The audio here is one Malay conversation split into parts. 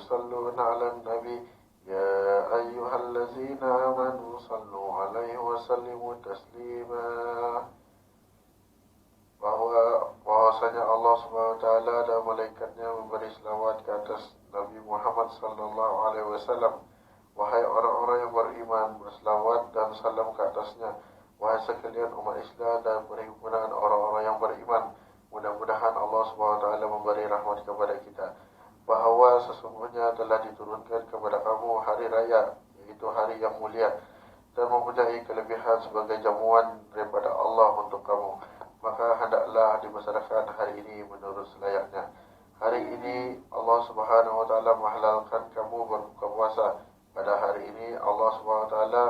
يصلون على النبي يا أيها الذين آمنوا صلوا عليه وسلموا تسليما. Bahwasanya Allah Subhanahu wa taala dan malaikatnya memberi selawat ke atas Nabi Muhammad sallallahu alaihi wasallam. Wahai orang-orang yang beriman, berselawat dan salam ke atasnya. Wahai sekalian umat Islam dan perhimpunan orang-orang yang beriman, mudah-mudahan Allah Subhanahu wa taala memberi rahmat kepada kita. Bahawa sesungguhnya telah diturunkan kepada kamu hari raya, yaitu hari yang mulia, dan mempunyai kelebihan sebagai jamuan daripada Allah untuk kamu. Maka hendaklah dibesarkan hari ini menurut selayaknya. Hari ini Allah Subhanahu wa taala menghalalkan kamu berbuka puasa. Pada hari ini Allah Subhanahu wa taala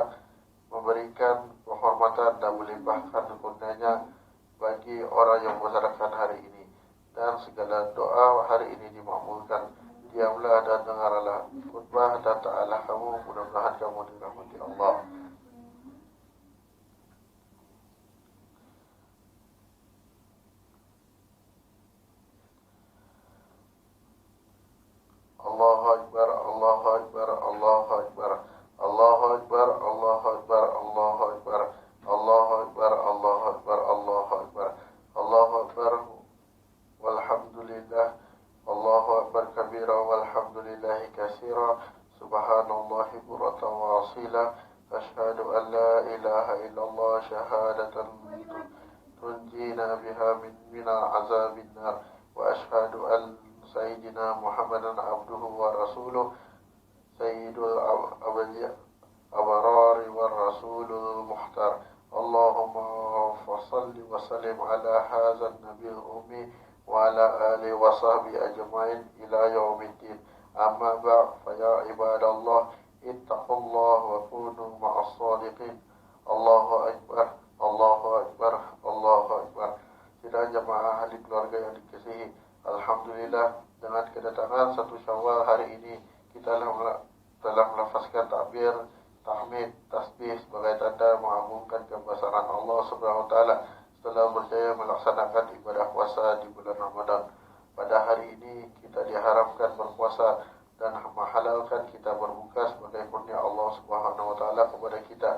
memberikan penghormatan dan melimpahkan kurnianya bagi orang yang membesarkan hari ini, dan segala doa hari ini dimakbulkan. Diamlah dan dengarlah khutbah dan ta'ala kamu, mudah-mudahan kamu dirahmati Allah. Allahu Akbar, Allahu Akbar, Allahu Akbar, Allahu Akbar, Allahu Akbar, Allahu Akbar, Allahu Akbar, Allahu Akbar, Allahu Akbar, Allahu Akbar, walhamdulillah, Allahu Akbar kabira, walhamdulillahi katsira, subhanallahi bukratan wa asila, asyhadu an la ilaha illallah syahadatan tunjina biha min azabin nar, wa asyhadu an Sayyidina Muhammadan abduhu wa rasuluh, Sayyidul abarari wa rasulul muhtar. Allahumma fasalli wa sallim ala hazan nabil ummi wa ala alihi wa sahbihi ajma'in ila yaumiddin. Amma ba'd, fa ya ibadallah, ittaqullah wa kunu ma'as sadiqin. Allahu Akbar, Allahu Akbar, Allahu Akbar. Sidang jemaah ahli keluarga yang dikasihi, alhamdulillah, dengan kedatangan 1 Syawal hari ini kita telah melafazkan takbir, tahmid, tasbih sebagai tanda mengagungkan kebesaran Allah Subhanahu wa taala setelah berjaya melaksanakan ibadah puasa di bulan Ramadan. Pada hari ini kita diharapkan berpuasa dan menghalalkan kita berbuka sebagai kurnia Allah Subhanahu wa taala kepada kita.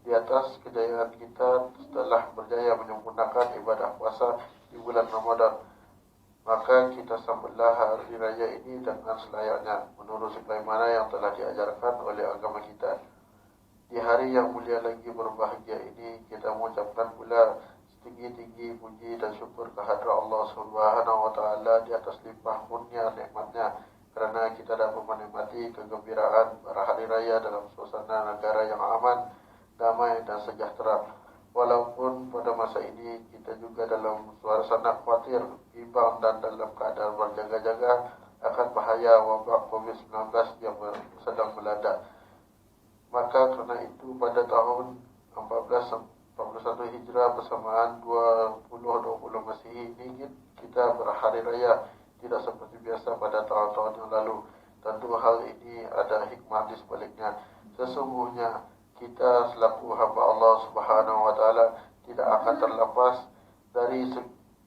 Di atas kejayaan kita setelah berjaya menyempurnakan ibadah puasa di bulan Ramadan, maka kita sambutlah hari raya ini dengan selayaknya menurut sebagaimana yang telah diajarkan oleh agama kita. Di hari yang mulia lagi berbahagia ini, kita mengucapkan pula setinggi-tinggi puji dan syukur kehadrat Allah Subhanahu wa taala di atas limpah kurnia nikmatnya, kerana kita dapat menikmati kegembiraan berhari raya dalam suasana negara yang aman, damai dan sejahtera. Walaupun pada masa ini kita juga dalam suasana khawatir, bimbang dan dalam keadaan berjaga-jaga akan bahaya wabak COVID-19 yang sedang melanda. Maka kerana itu pada tahun 1441 Hijrah bersamaan 2020 Masihi ini kita berhari raya tidak seperti biasa pada tahun-tahun yang lalu. Tentu hal ini ada hikmah di sebaliknya. Sesungguhnya kita selaku hamba Allah Subhanahu wa taala tidak akan terlepas dari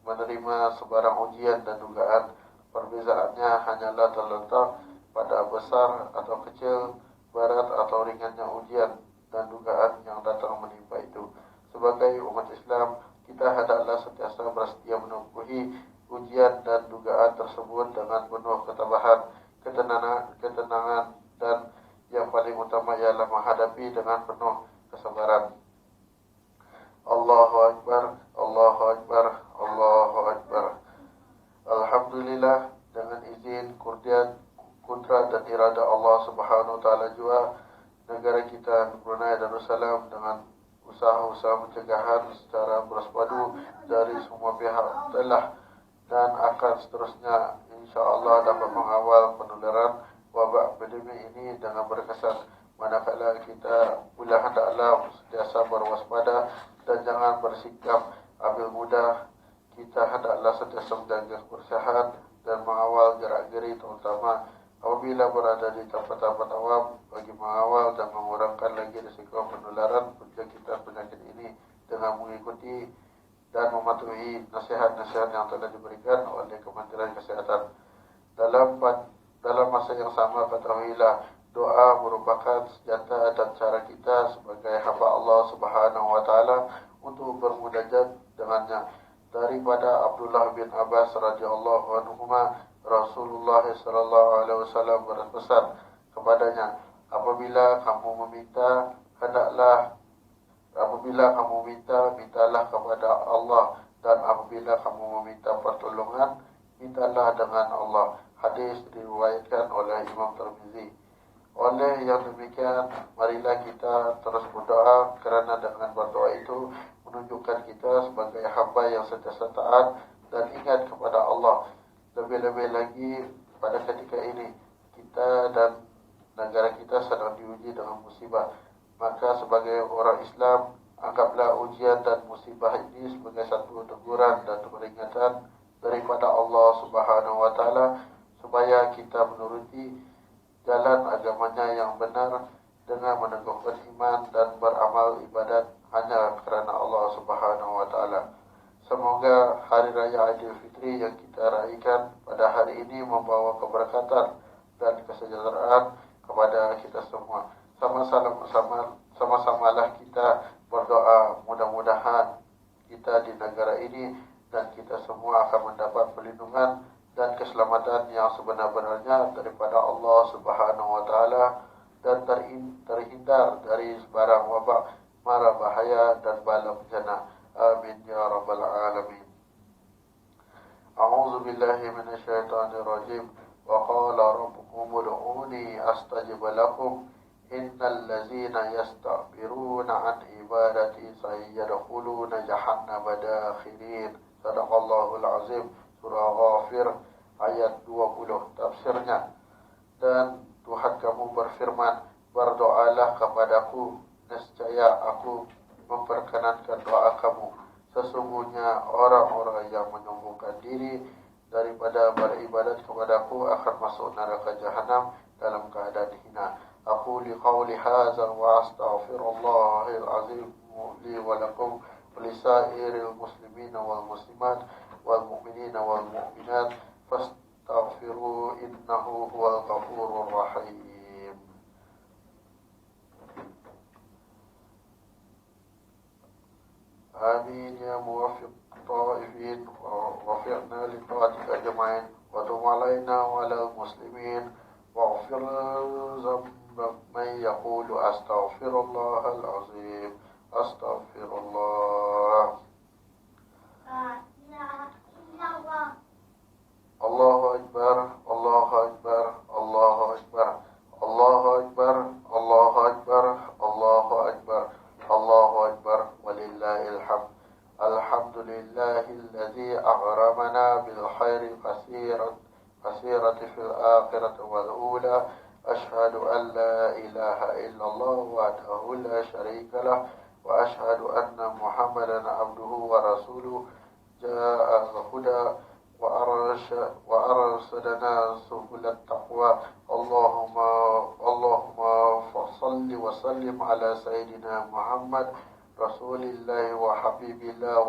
menerima sebarang ujian dan dugaan. Perbezaannya hanyalah terletak pada besar atau kecil, berat atau ringannya ujian dan dugaan yang datang menimpa itu. Sebagai umat Islam, kita hendaklah sentiasa bersedia menempuhi ujian dan dugaan tersebut dengan penuh ketabahan, ketenangan dan yang paling utama ialah menghadapi dengan penuh kesabaran. Allahu Akbar, Allahu Akbar, Allahu Akbar. Alhamdulillah, dengan izin, kurnian, kudrat dan irada Allah Subhanahu wa taala juga, negara kita Brunei Darussalam dengan usaha-usaha pencegahan secara bersepadu dari semua pihak telah dan akan seterusnya insya-Allah dapat mengawal penularan wabak pandemi ini dengan berkesan. Manakala kita pula hendaklah sentiasa berwaspada dan jangan bersikap ambil mudah. Kita hendaklah sentiasa menjaga kebersihan dan mengawal gerak-geri, terutama apabila berada di tempat-tempat awam, bagi mengawal dan mengurangkan lagi risiko penularan penyakit ini dengan mengikuti dan mematuhi nasihat-nasihat yang telah diberikan oleh Kementerian Kesehatan. Dalam dalam masa yang sama ketahuilah doa merupakan senjata dan cara kita sebagai hamba Allah Subhanahu wa taala untuk bermunajat dengannya. Daripada Abdullah bin Abbas radhiyallahu anhuma, Rasulullah sallallahu alaihi wasallam berpesan kepadanya, apabila kamu meminta, mintalah kepada Allah, dan apabila kamu meminta pertolongan, mintalah dengan Allah. Hadis diriwayatkan oleh Imam Tirmizi. Oleh yang demikian, marilah kita terus berdoa, kerana dengan berdoa itu menunjukkan kita sebagai hamba yang sentiasa taat dan ingat kepada Allah. Lebih-lebih lagi pada ketika ini, kita dan negara kita sedang diuji dengan musibah. Maka sebagai orang Islam, anggaplah ujian dan musibah ini sebagai satu teguran dan peringatan daripada Allah Subhanahu wa taala supaya kita menuruti jalan agamanya yang benar dengan meneguhkan iman dan beramal ibadat hanya kerana Allah Subhanahu wa taala. Semoga hari raya Aidilfitri yang kita raikan pada hari ini membawa keberkatan dan kesejahteraan kepada kita semua. Sama-samalah kita berdoa, mudah-mudahan kita di negara ini dan kita semua akan mendapat perlindungan dan keselamatan yang sebenar-benarnya daripada Allah Subhanahu wa taala dan terhindar dari sebarang wabak, mara bahaya dan bala bencana. Amin ya rabbal alamin. A'udzu billahi minasyaitonir rajim. Wa qala rabbukum ud'uni astajib lakum innal ladzina yastakbiruna an ibadati sayadkhuluna jahannama dakhirin. Sadaqallahul azim. Surah Ghafir ayat 20. Tafsirnya, dan Tuhan kamu berfirman, berdoalah kepadaku, nescaya aku memperkenankan doa kamu. Sesungguhnya orang-orang yang menyombongkan diri daripada beribadat kepadaku akan masuk neraka jahanam dalam keadaan hina. Aku liqauli hadza wa astaghfirullahal azim li wa lakum wa lisairil muslimina wal muslimat wal mu'minina wal mu'minat fastaghfiru innahu huwal ghafurur rahim. Amin ya muwaffiq taifin wa wafiqna li ta'atika ajma'in wa tub alaina wa alal muslimin waghfir dhanba man yaqulu astaghfirullahal azim astaghfirullah. Allahu Akbar, Allahu Akbar, Allahu Akbar, Allahu Akbar, Allahu Akbar, Allahu Akbar, Allahu Akbar, walillahil hamd. Alhamdulillahilladzi aghramana bil khairi kasirati fil akhirati wal ula. Ashhadu an la ilaha illallah wahdahu la syarika lah wa ashhadu anna Muhammadan abduhu wa rasuluh. Ja'al huda وأرشدنا سبل التقوى. اللهم فصل وسلم على سيدنا محمد رسول الله وحبيب الله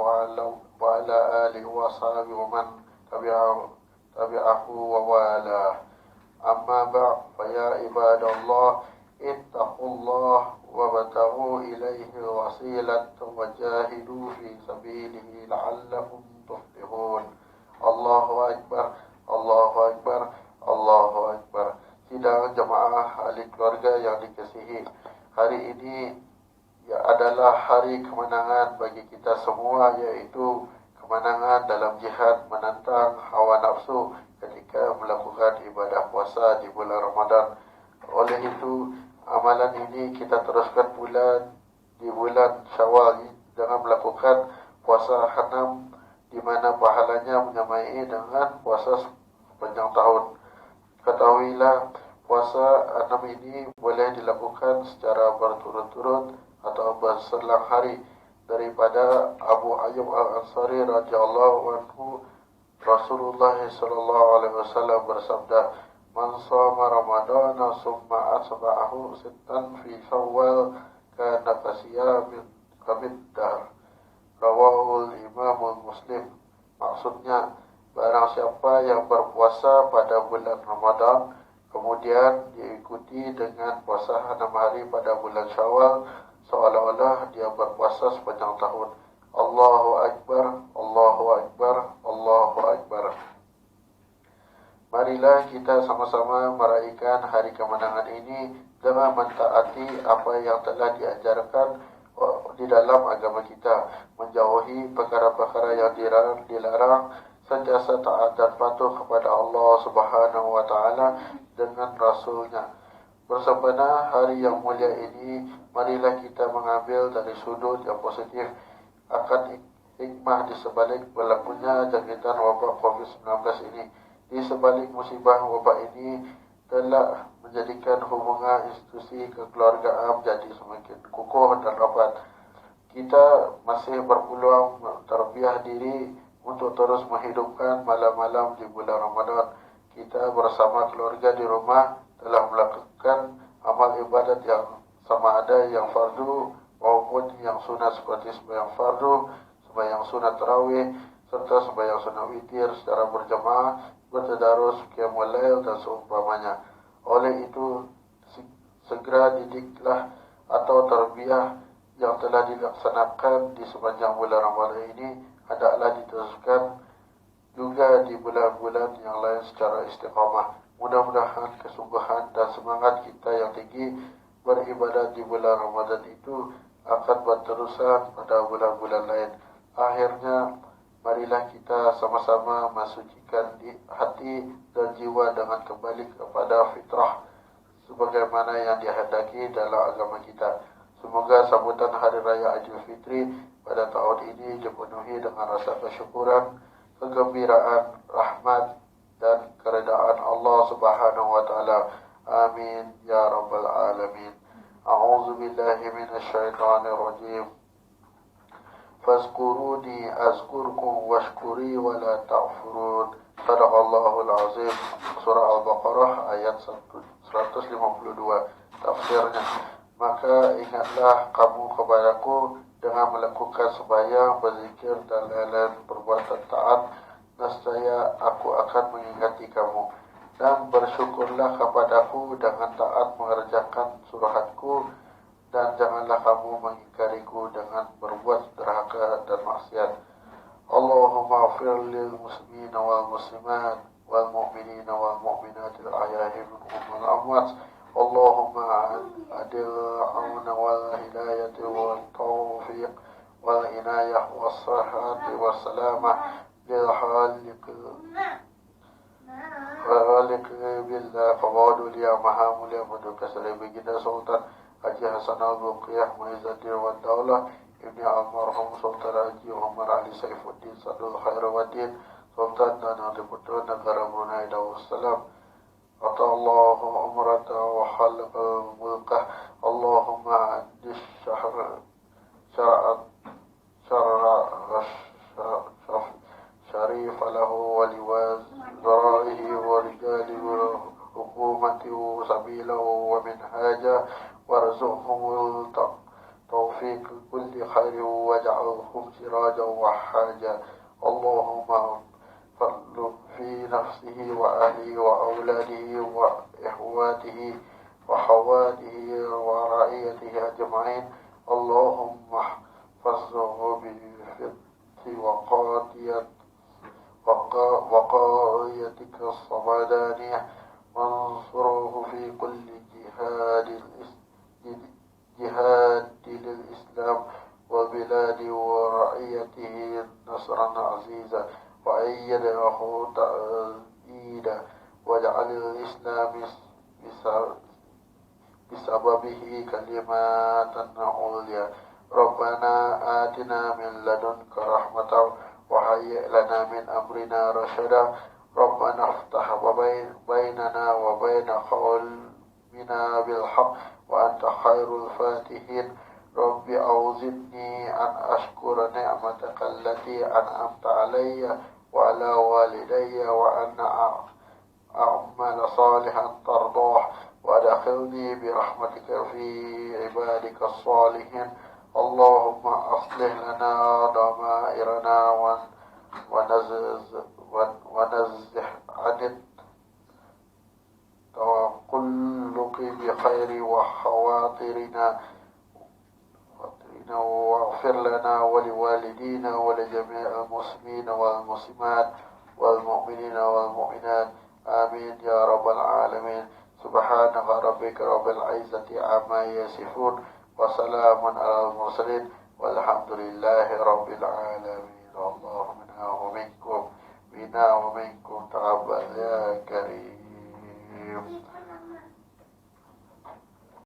وعلى آله وصحبه ومن تبعه ووالاه. أما بعد فيا عباد الله اتقوا الله وابتغوا إليه الوسيلة وجاهدوا في سبيله لعلكم تفلحون. Allahu Akbar, Allahu Akbar, Allahu Akbar. Sidang jemaah ahli keluarga yang dikasihi, hari ini adalah hari kemenangan bagi kita semua, yaitu kemenangan dalam jihad menantang hawa nafsu ketika melakukan ibadah puasa di bulan Ramadan. Oleh itu, amalan ini kita teruskan di bulan Syawal dengan melakukan puasa 6, di mana pahalanya menyamai dengan puasa sepanjang tahun. Ketahuilah, puasa 6 ini boleh dilakukan secara berturut-turut atau berselang hari. Daripada Abu Ayyub Al-Ansari radhiyallahu anhu, Rasulullah sallallahu alaihi wasallam bersabda, "Man shoma Ramadana summa atba'ahu sittan fi Syawal kana kasiyamid dahr." Rawahul Imamul Muslim. Maksudnya, barang siapa yang berpuasa pada bulan Ramadan Kemudian diikuti dengan puasa 6 hari pada bulan Syawal, seolah-olah dia berpuasa sepanjang tahun. Allahu Akbar, Allahu Akbar, Allahu Akbar. Marilah kita sama-sama meraihkan hari kemenangan ini dengan mentaati apa yang telah diajarkan di dalam agama kita, menjauhi perkara-perkara yang dilarang, sentiasa taat dan patuh kepada Allah Subhanahu wa taala dengan Rasulnya. Bersempena hari yang mulia ini, marilah kita mengambil dari sudut yang positif akan hikmah di sebalik berlakunya jangkitan wabak COVID-19 ini. Di sebalik musibah wabak ini telah menjadikan hubungan institusi kekeluargaan menjadi semakin kukuh dan rapat. Kita masih berpeluang terbiah diri untuk terus menghidupkan malam-malam di bulan Ramadan. Kita bersama keluarga di rumah telah melakukan amal ibadat yang sama ada yang fardu maupun yang sunat seperti sembahyang fardu, sembahyang sunat tarawih, serta sembahyang sunat witir secara berjamaah, bertadarus, qiyamul lail dan seumpamanya. Oleh itu, segera didiklah atau terbiah yang telah dilaksanakan di sepanjang bulan Ramadan ini hendaklah diteruskan juga di bulan-bulan yang lain secara istiqamah. Mudah-mudahan kesungguhan dan semangat kita yang tinggi beribadat di bulan Ramadan itu akan berterusan pada bulan-bulan lain. Akhirnya, marilah kita sama-sama mensucikan hati dan jiwa dengan kembali kepada fitrah sebagaimana yang dihendaki dalam agama kita. Semoga sambutan Hari Raya Idul Fitri pada tahun ini dipenuhi dengan rasa kesyukuran, kegembiraan, rahmat dan keredaan Allah Subhanahu wa taala. Amin ya rabbal alamin. A'udzu billahi minasyaitonir rajim. Fazkuruni azkurkum washkuri wa la ta'furun. Sadaqallahul azim. Surah Al-Baqarah ayat 152. Tafsirnya, maka ingatlah kamu kepadaku dengan melakukan sembahyang, berzikir dan lain-lain perbuatan taat, nescaya aku akan mengingati kamu. Dan bersyukurlah kepadaku dengan taat mengerjakan suruhanku, dan janganlah kamu mengingkariku dengan berbuat derhaka dan maksiat. Allahumma afir lil muslimina wal muslimat wal mu'minina wal mu'minat al ahya'i minhum wal amwat. Allahumma adil auna wal hidayati wal tawfiq wal inayah wal sahati wal salamah lil halik billah fawadu liya maha mulia menduka sari baginda Sultan Haji Hasan Al-Buqiyah Muizzaddin wa Daulah Ibni Almarhum Sultan Haji Muhammad Ali Saifuddin Sadul Khairuddin Sultan dan Ahli Putra Negara Brunei Darussalam. Atallahu umrata wa khalaqal mulkah. Allahumma adis syarif lahu wa liwazraihi wa rijali hukumatihi sabilahu wa minhaja warzuqhumul tawfiq kulli khairin waj'alhum sirajan wa haja. Allahumma fadlu fi nafsihi wa ahlihi wa awladihi wa ihwatihi wa hawadihi wa ra'iyatihi ajma'in. Allahumma fazzuhu bi fithi wa qadiyatika as-samadaniyah wansuruhu fi kulli jihad lil-Islam wa biladi wa ra'iyatihi nasran aziza wa ayyadahu ta'ida wa ja'alil islami bisababihi kalimatan ulya. Rabbana atina min ladunka rahmatan wa hayyi' lana min amrina rasyada. Rabbana iftah bainana wa baina qawmina bil haqq wa anta khairul fatihin. Rabbi awzidni an ashkura ni'mataka allati an'amta alayya wa ala walidayya wa an a'mala salihan tardah wa adkhilni bi rahmatika fi ibadika as-salihin. Allahumma aslih lana damairana wa nazzih anit خواطرنا واغفر لنا ولوالدينا ولجميع المسلمين والمسلمات والمؤمنين والمؤمنات آمين يا رب العالمين. سبحان ربك رب العزة عما يصفون وسلام على المرسلين والحمد لله رب العالمين. اللهم منا ومنكم بنا ومنكم تقبل يا كريم.